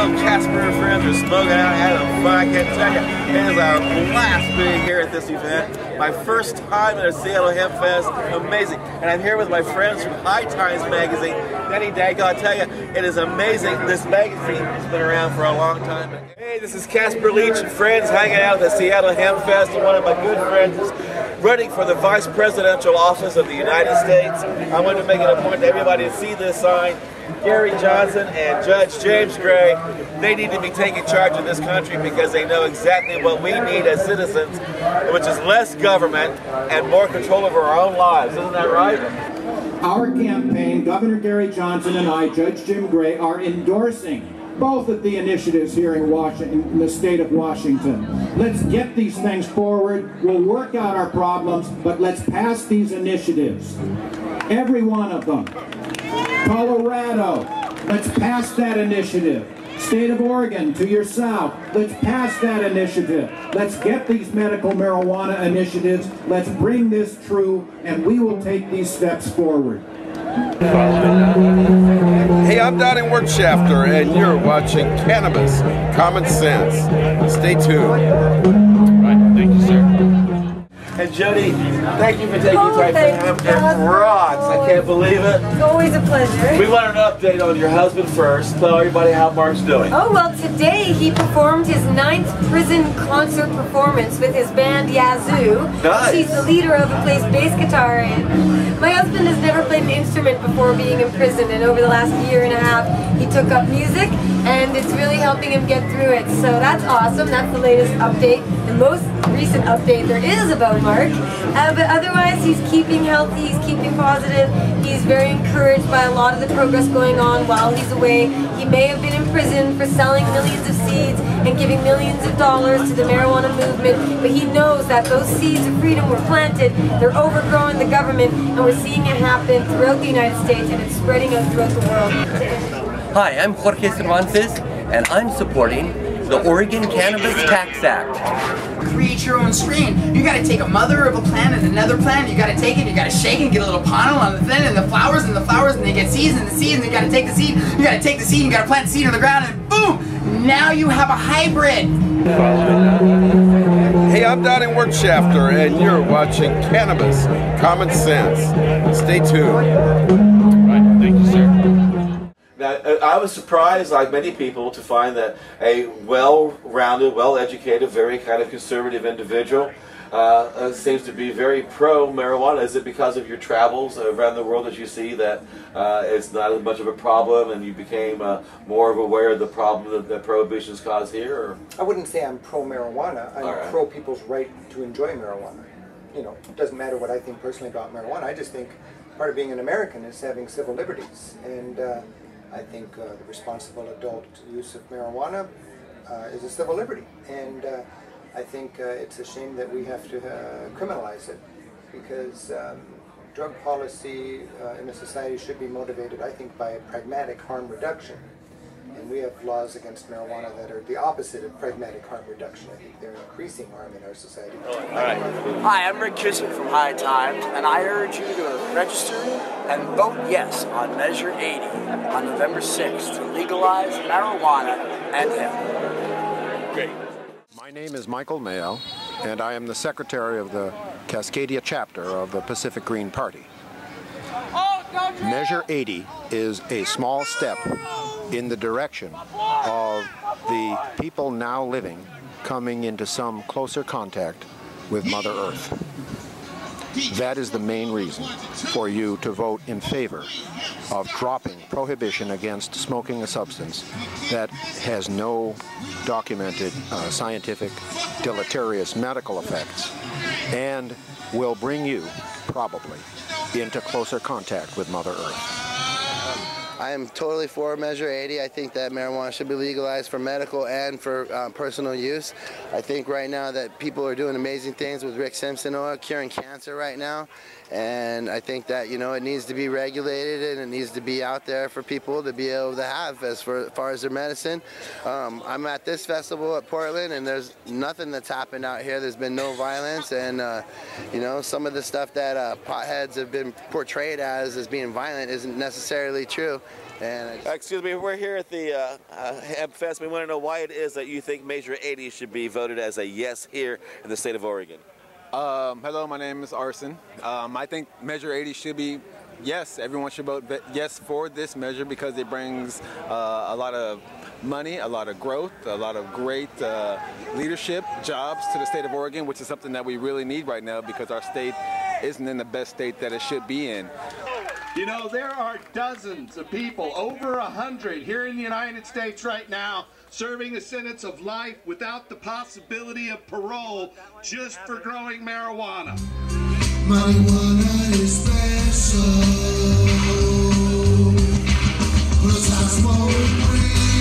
Well, Casper and friends are smoking out, having fun. I can't tell you, it is our blast being here at this event. My first time at a Seattle Hemp Fest, amazing. And I'm here with my friends from High Times magazine. Denny Danko, I'll tell you, it is amazing. This magazine has been around for a long time. Hey, this is Casper Leitch and friends hanging out at the Seattle Hemp Fest. And one of my good friends is running for the vice presidential office of the United States. I want to make it a point to everybody to see this sign. Gary Johnson and Judge James Gray, they need to be taking charge of this country because they know exactly what we need as citizens, which is less government and more control over our own lives. Isn't that right? Our campaign, Governor Gary Johnson and I, Judge Jim Gray, are endorsing both of the initiatives here in Washington, in the state of Washington. Let's get these things forward. We'll work out our problems, but let's pass these initiatives. Every one of them. Colorado, let's pass that initiative. State of Oregon, to your south, let's pass that initiative. Let's get these medical marijuana initiatives. Let's bring this true, and we will take these steps forward. Hey, I'm Donnie Wertschafter, and you're watching Cannabis Common Sense. Stay tuned. Right, thank you, sir. And Jody, thank you for taking time for hemp. It rocks. I can't believe it. It's always a pleasure. We want an update on your husband first. Tell everybody how Mark's doing. Oh, well, today he performed his 9th prison concert performance with his band Yazoo. Nice. He's the leader of who plays bass guitar. And my husband has never played an instrument before being in prison, and over the last year and a half he took up music, and it's really helping him get through it. So that's awesome. That's the latest update, the most recent update there is about Mark. But otherwise, he's keeping healthy, he's keeping positive. He's very encouraged by a lot of the progress going on while he's away. He may have been in prison for selling millions of seeds and giving millions of dollars to the marijuana movement, but he knows that those seeds of freedom were planted, they're overgrowing the government, and we're seeing it happen throughout the United States, and it's spreading out throughout the world. Hi, I'm Jorge Cervantes, and I'm supporting the Oregon Cannabis Tax Act. Create your own strain. You gotta take a mother of a plant and another plant, you gotta take it, you gotta shake it, get a little pollen on the thing, and the flowers, and they get seeds, and the seeds, and you gotta take the seed, you gotta take the seed, you gotta plant the seed on the ground, and boom! Now you have a hybrid! Hey, I'm Donnie Wertschafter, and you're watching Cannabis Common Sense. Stay tuned. Right, thank you, sir. Now, I was surprised, like many people, to find that a well-rounded, well-educated, very kind of conservative individual seems to be very pro-marijuana. Is it because of your travels around the world that you see that it's not as much of a problem and you became more aware of the problem that prohibitions cause here? Or? I wouldn't say I'm pro-marijuana. I'm pro people's right to enjoy marijuana. You know, it doesn't matter what I think personally about marijuana. I just think part of being an American is having civil liberties. And I think the responsible adult use of marijuana is a civil liberty, and I think it's a shame that we have to criminalize it, because drug policy in a society should be motivated, I think, by pragmatic harm reduction. And we have laws against marijuana that are the opposite of pragmatic harm reduction. I think they're increasing harm in our society. Hi, I'm Rick Kissick from High Times, and I urge you to register and vote yes on Measure 80 on November 6th to legalize marijuana and hemp. Great. My name is Michael Mayo, and I am the secretary of the Cascadia chapter of the Pacific Green Party. Measure 80 is a small step in the direction of the people now living coming into some closer contact with Mother Earth. That is the main reason for you to vote in favor of dropping prohibition against smoking a substance that has no documented scientific deleterious medical effects and will bring you, probably, into closer contact with Mother Earth. I am totally for Measure 80. I think that marijuana should be legalized for medical and for personal use. I think right now that people are doing amazing things with Rick Simpson oil, curing cancer right now. And I think that, you know, it needs to be regulated and it needs to be out there for people to be able to have as far as their medicine. I'm at this festival at Portland, and there's nothing that's happened out here. There's been no violence, and you know, some of the stuff that potheads have been portrayed as being violent isn't necessarily true. And excuse me, we're here at the Hemp Fest. We want to know why it is that you think Measure 80 should be voted as a yes here in the state of Oregon. Hello, my name is Arson. I think Measure 80 should be yes. Everyone should vote yes for this measure because it brings a lot of money, a lot of growth, a lot of great leadership, jobs to the state of Oregon, which is something that we really need right now because our state isn't in the best state that it should be in. You know, there are dozens of people, over 100 here in the United States right now, serving a sentence of life without the possibility of parole just for growing marijuana. Marijuana is special, plus I smoke weed,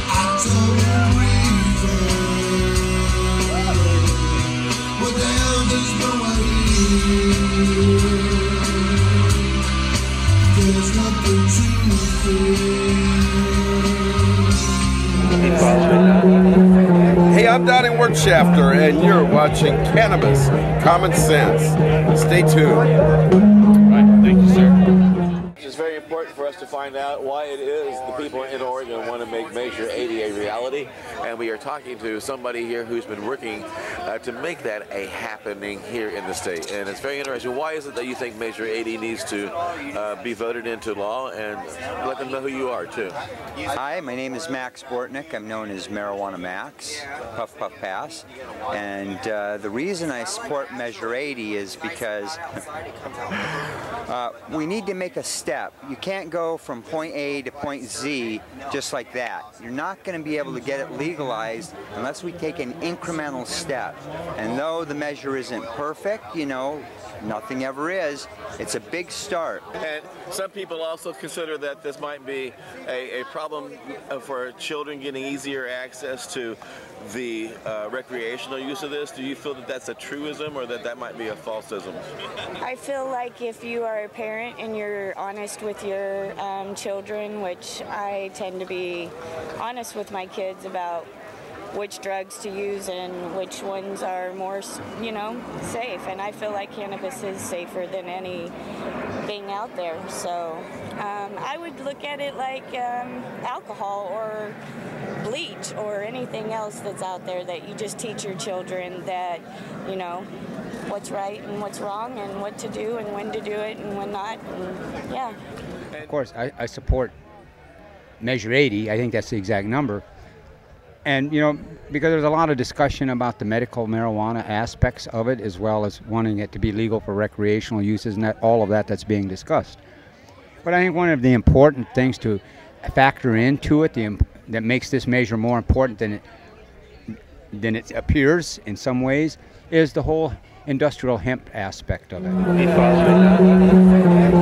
October reefer. What the hell does nobody hear? There's nothing to fear. Hey, I'm Donnie Wertschafter, and you're watching Cannabis Common Sense. Stay tuned. Right, thank you, sir. It's very important for us to find out why it is the people in Oregon want to make Measure 80 a reality, and we are talking to somebody here who's been working to make that a happening here in the state. And it's very interesting. Why is it that you think Measure 80 needs to be voted into law, and let them know who you are too? Hi, my name is Max Bortnick. I'm known as Marijuana Max, Puff Puff Pass. And the reason I support Measure 80 is because we need to make a step. You can't go from point A to point Z just like that. You're not going to be able to get it legalized unless we take an incremental step. And though the measure isn't perfect, you know, nothing ever is, it's a big start. And some people also consider that this might be a problem for children getting easier access to the recreational use of this. Do you feel that that's a truism or that might be a falsism? I feel like if you are a parent and you're honest with your children, which I tend to be honest with my kids about which drugs to use and which ones are more, you know, safe. And I feel like cannabis is safer than anything out there. So I would look at it like alcohol or bleach or anything else that's out there, that you just teach your children that, you know, what's right and what's wrong and what to do and when to do it and when not. And, yeah. Of course, I support Measure 80. I think that's the exact number. And, you know, because there's a lot of discussion about the medical marijuana aspects of it, as well as wanting it to be legal for recreational uses, and all of that's being discussed. But I think one of the important things to factor into it, that makes this measure more important than it appears in some ways, is the whole industrial hemp aspect of it.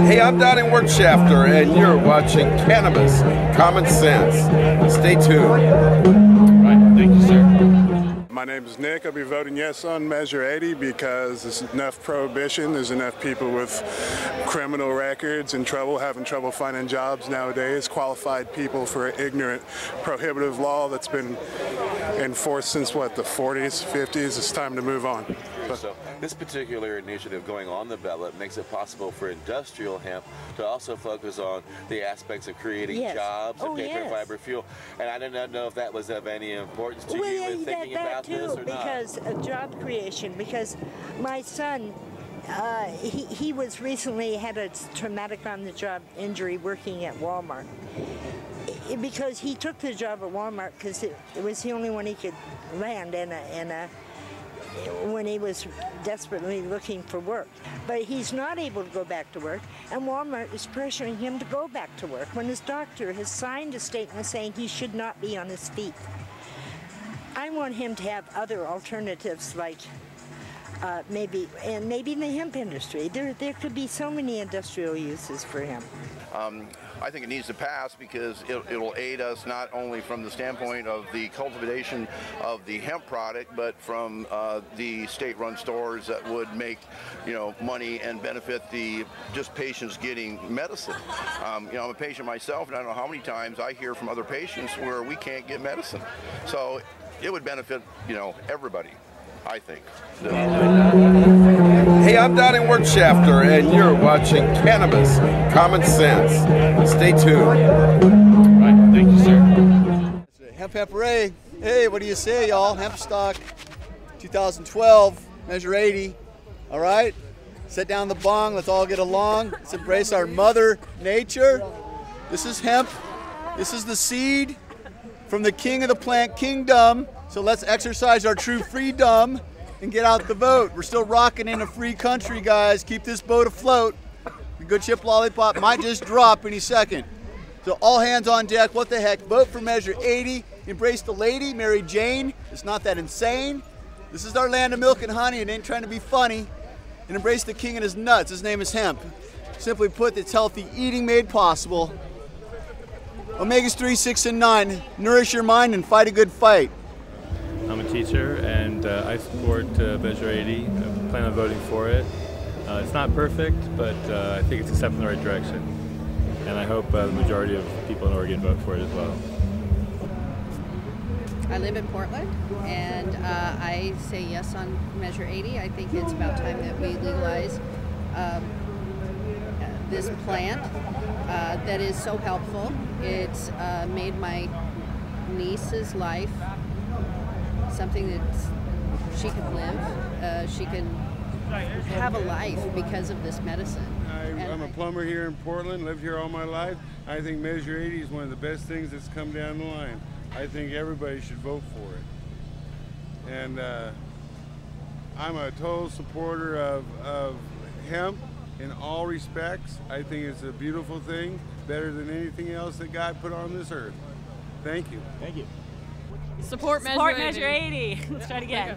Hey, I'm Donnie Wertschafter, and you're watching Cannabis Common Sense. Stay tuned. Right, thank you, sir. My name is Nick. I'll be voting yes on Measure 80 because there's enough prohibition. There's enough people with criminal records and having trouble finding jobs nowadays. Qualified people for an ignorant, prohibitive law that's been enforced since, what, the 40s, 50s? It's time to move on. So this particular initiative going on the ballot makes it possible for industrial hemp to also focus on the aspects of creating jobs and paper and fiber fuel. And I did not know if that was of any importance to you in thinking about this or not. Because of job creation, because my son, he was recently had a traumatic on-the-job injury working at Walmart. Because he took the job at Walmart because it was the only one he could land when he was desperately looking for work. But he's not able to go back to work, and Walmart is pressuring him to go back to work when his doctor has signed a statement saying he should not be on his feet. I want him to have other alternatives, like maybe in the hemp industry. There could be so many industrial uses for hemp. I think it needs to pass because it'll aid us not only from the standpoint of the cultivation of the hemp product, but from the state-run stores that would make, money and benefit the just patients getting medicine. I'm a patient myself, and I don't know how many times I hear from other patients where we can't get medicine. So it would benefit, everybody, I think. Hey, I'm Donnie Wertschafter, and you're watching Cannabis Common Sense. Stay tuned. Right, thank you, sir. Hemp Hooray. Hey, what do you say, y'all? Hemp stock 2012, measure 80. All right? Set down the bong. Let's all get along. Let's embrace our mother nature. This is hemp. This is the seed from the king of the plant kingdom. So let's exercise our true freedom and get out the vote. We're still rocking in a free country, guys. Keep this boat afloat. The good chip lollipop might just drop any second. So all hands on deck. What the heck? Vote for measure 80. Embrace the lady, Mary Jane. It's not that insane. This is our land of milk and honey. It ain't trying to be funny. And embrace the king and his nuts. His name is hemp. Simply put, it's healthy eating made possible. Omegas 3, 6, and 9. Nourish your mind and fight a good fight. I'm a teacher and I support Measure 80. I plan on voting for it. It's not perfect, but I think it's a step in the right direction. And I hope the majority of people in Oregon vote for it as well. I live in Portland and I say yes on Measure 80. I think it's about time that we legalize this plant that is so helpful. It's made my niece's life something that she can live. She can have a life because of this medicine. I'm a plumber here in Portland, lived here all my life. I think Measure 80 is one of the best things that's come down the line. I think everybody should vote for it. And I'm a total supporter of hemp in all respects. I think it's a beautiful thing, better than anything else that God put on this earth. Thank you. Thank you. Support Measure 80. Let's try it again.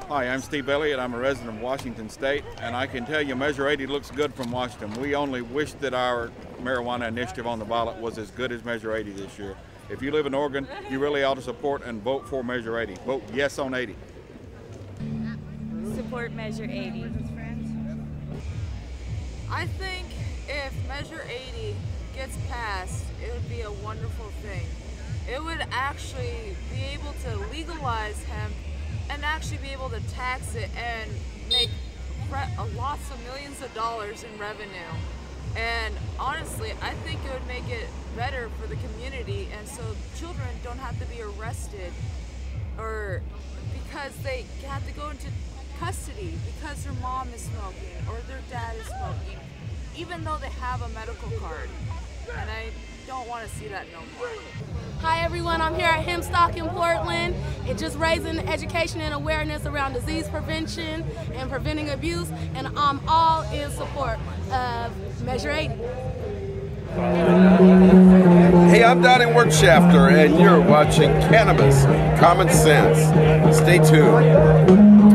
Hi, I'm Steve Elliott. I'm a resident of Washington State, and I can tell you Measure 80 looks good from Washington. We only wish that our marijuana initiative on the ballot was as good as Measure 80 this year. If you live in Oregon, you really ought to support and vote for Measure 80. Vote yes on 80. Support Measure 80. I think if Measure 80 gets passed, it would be a wonderful thing. It would actually be able to legalize hemp and actually be able to tax it and make lots of millions of dollars in revenue. And honestly, I think it would make it better for the community, and so children don't have to be arrested or because they have to go into custody because their mom is smoking or their dad is smoking, even though they have a medical card. And I don't want to see that no more. Hi everyone, I'm here at Hempstock in Portland. It's just raising education and awareness around disease prevention and preventing abuse, and I'm all in support of Measure 80. Hey, I'm Donnie Wertschafter, and you're watching Cannabis Common Sense. Stay tuned.